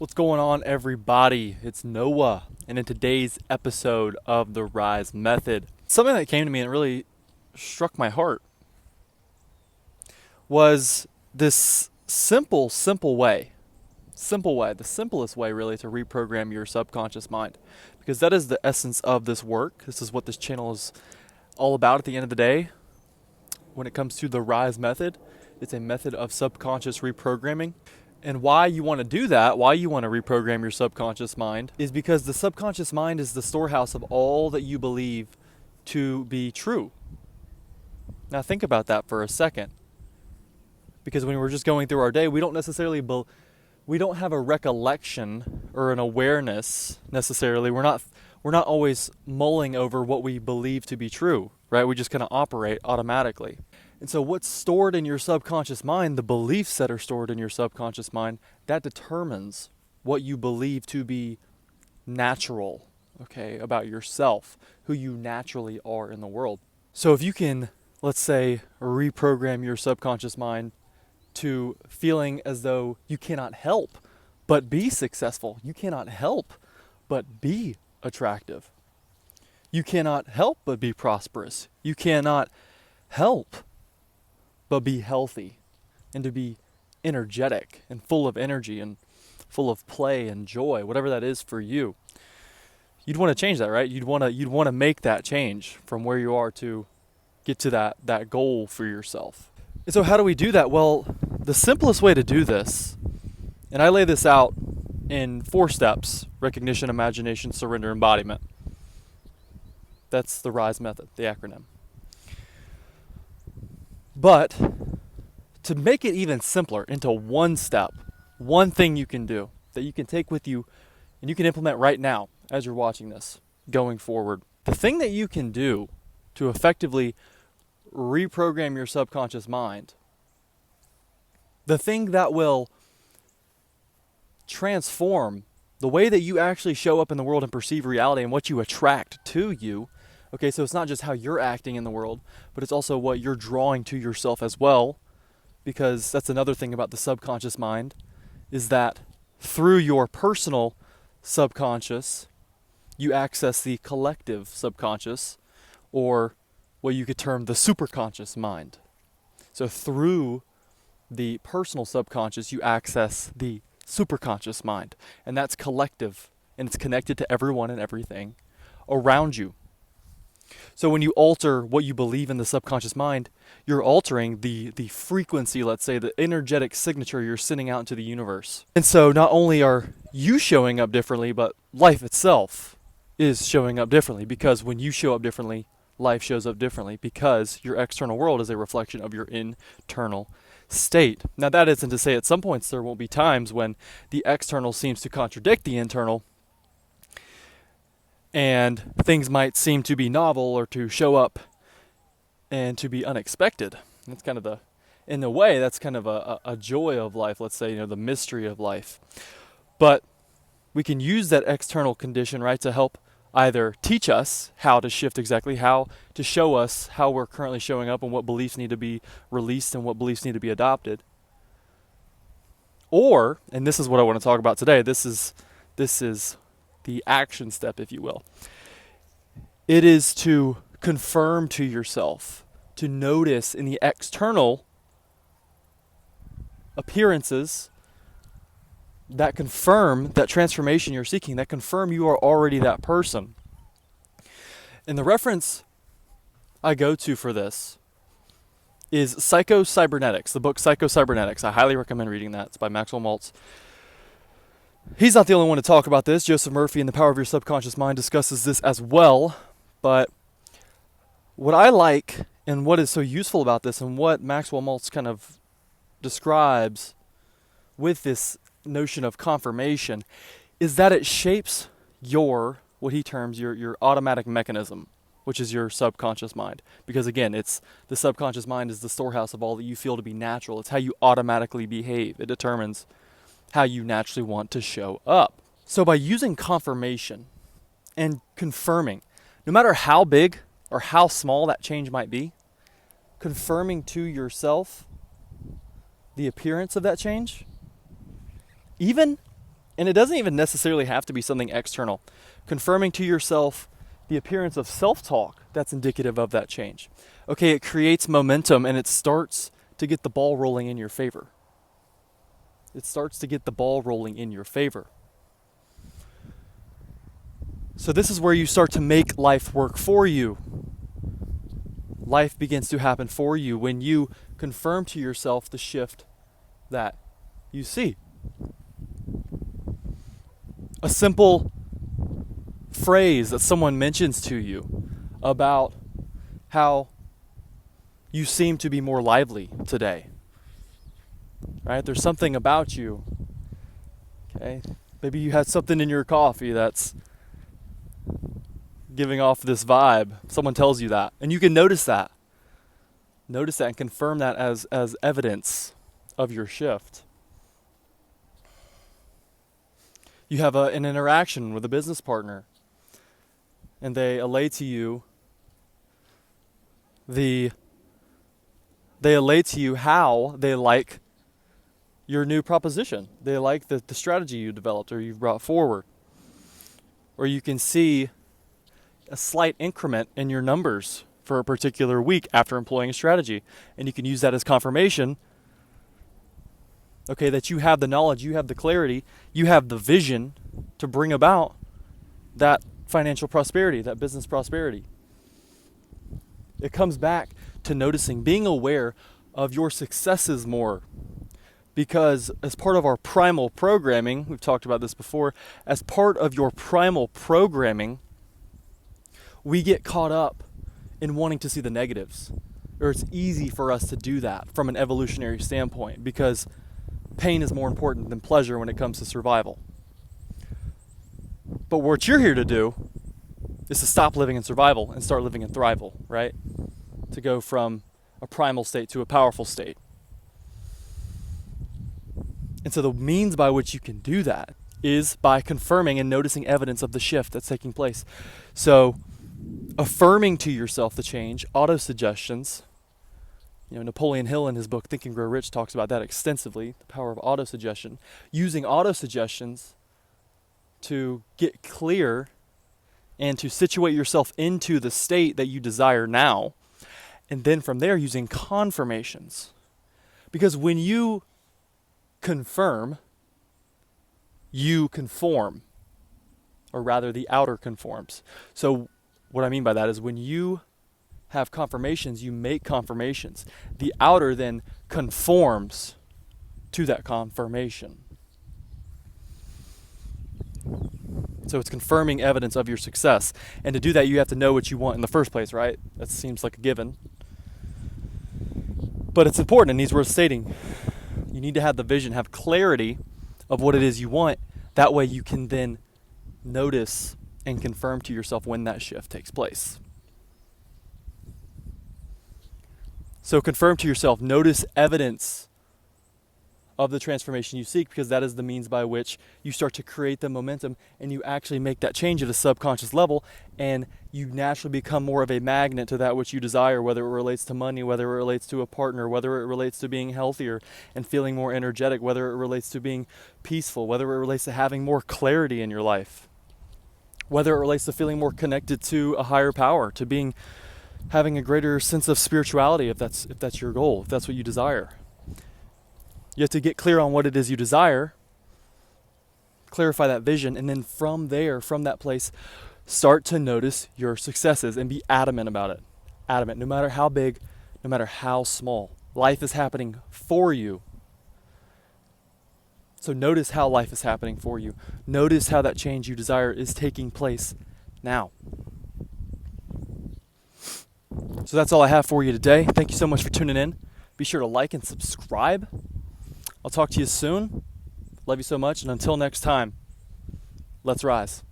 What's going on, everybody? It's Noah, and in today's episode of the Rise Method, something that came to me and really struck my heart was this simple way, the simplest way really to reprogram your subconscious mind, because that is the essence of this work. This is what this channel is all about at the end of the day. When it comes to the Rise Method, it's a method of subconscious reprogramming. And why you want to do that, why you want to reprogram your subconscious mind, is because the subconscious mind is the storehouse of all that you believe to be true. Now think about that for a second. Because when we're just going through our day, we don't necessarily we don't have a recollection or an awareness necessarily. We're not always mulling over what we believe to be true, right? We just kind of operate automatically. And so what's stored in your subconscious mind, the beliefs that are stored in your subconscious mind, that determines what you believe to be natural, okay, about yourself, who you naturally are in the world. So if you can, let's say, reprogram your subconscious mind to feeling as though you cannot help but be successful, you cannot help but be attractive, you cannot help but be prosperous, you cannot help but be healthy, and to be energetic and full of energy and full of play and joy, whatever that is for you. You'd want to change that, right? You'd want to make that change from where you are to get to that goal for yourself. And so how do we do that? Well, the simplest way to do this, and I lay this out in 4 steps: recognition, imagination, surrender, embodiment. That's the RISE method, the acronym. But to make it even simpler into one step, one thing you can do that you can take with you and you can implement right now as you're watching this going forward. The thing that you can do to effectively reprogram your subconscious mind, the thing that will transform the way that you actually show up in the world and perceive reality and what you attract to you. Okay, so it's not just how you're acting in the world, but it's also what you're drawing to yourself as well, because that's another thing about the subconscious mind, is that through your personal subconscious, you access the collective subconscious, or what you could term the superconscious mind. So through the personal subconscious, you access the superconscious mind, and that's collective, and it's connected to everyone and everything around you. So when you alter what you believe in the subconscious mind, you're altering the frequency, let's say, the energetic signature you're sending out into the universe. And so not only are you showing up differently, but life itself is showing up differently, because when you show up differently, life shows up differently, because your external world is a reflection of your internal state. Now that isn't to say at some points there won't be times when the external seems to contradict the internal, and things might seem to be novel or to show up and to be unexpected. That's kind of in a way, that's kind of a joy of life, let's say, the mystery of life. But we can use that external condition, right, to help either teach us how to shift exactly, how to show us how we're currently showing up and what beliefs need to be released and what beliefs need to be adopted. Or, and this is what I want to talk about today, this is the action step, if you will. It is to confirm to yourself, to notice in the external appearances that confirm that transformation you're seeking, that confirm you are already that person. And the reference I go to for this is Psycho-Cybernetics, the book Psycho-Cybernetics. I highly recommend reading that. It's by Maxwell Maltz. He's not the only one to talk about this. Joseph Murphy in The Power of Your Subconscious Mind discusses this as well. But what I like and what is so useful about this, and what Maxwell Maltz kind of describes with this notion of confirmation, is that it shapes what he terms your automatic mechanism, which is your subconscious mind. Because again, it's the subconscious mind is the storehouse of all that you feel to be natural. It's how you automatically behave. It determines how you naturally want to show up. So by using confirmation and confirming, no matter how big or how small that change might be, confirming to yourself the appearance of that change, even And it doesn't even necessarily have to be something external. Confirming to yourself the appearance of self-talk that's indicative of that change. Okay, it creates momentum and it starts to get the ball rolling in your favor. It starts to get the ball rolling in your favor. So this is where you start to make life work for you. Life begins to happen for you when you confirm to yourself the shift that you see. A simple phrase that someone mentions to you about how you seem to be more lively today. Right? There's something about you. Okay? Maybe you had something in your coffee that's giving off this vibe. Someone tells you that. And you can notice that. Notice that and confirm that as evidence of your shift. You have an interaction with a business partner, and they allay to you how they like your new proposition. They like the strategy you developed or you've brought forward. Or you can see a slight increment in your numbers for a particular week after employing a strategy. And you can use that as confirmation, okay, that you have the knowledge, you have the clarity, you have the vision to bring about that financial prosperity, that business prosperity. It comes back to noticing, being aware of your successes more. Because as part of our primal programming, we've talked about this before, as part of your primal programming, we get caught up in wanting to see the negatives. Or it's easy for us to do that from an evolutionary standpoint because pain is more important than pleasure when it comes to survival. But what you're here to do is to stop living in survival and start living in thrival, right? To go from a primal state to a powerful state. And so the means by which you can do that is by confirming and noticing evidence of the shift that's taking place. So affirming to yourself the change, autosuggestions. Napoleon Hill in his book Think and Grow Rich talks about that extensively, the power of autosuggestion. Using autosuggestions to get clear and to situate yourself into the state that you desire now. And then from there, using confirmations. Because when you confirm, you conform. Or rather, the outer conforms. So what I mean by that is when you have confirmations, you make confirmations. The outer then conforms to that confirmation. So it's confirming evidence of your success. And to do that, you have to know what you want in the first place, right? That seems like a given. But it's important and needs worth stating. You need to have the vision, have clarity of what it is you want. That way you can then notice and confirm to yourself when that shift takes place. So confirm to yourself, notice evidence of the transformation you seek, because that is the means by which you start to create the momentum and you actually make that change at a subconscious level, and you naturally become more of a magnet to that which you desire, whether it relates to money, whether it relates to a partner, whether it relates to being healthier and feeling more energetic, whether it relates to being peaceful, whether it relates to having more clarity in your life, whether it relates to feeling more connected to a higher power, to having a greater sense of spirituality, if that's your goal, if that's what you desire. You have to get clear on what it is you desire, clarify that vision, and then from there, from that place, start to notice your successes and be adamant about it. Adamant, no matter how big, no matter how small. Life is happening for you. So notice how life is happening for you. Notice how that change you desire is taking place now. So that's all I have for you today. Thank you so much for tuning in. Be sure to like and subscribe. I'll talk to you soon. Love you so much, and until next time, let's rise.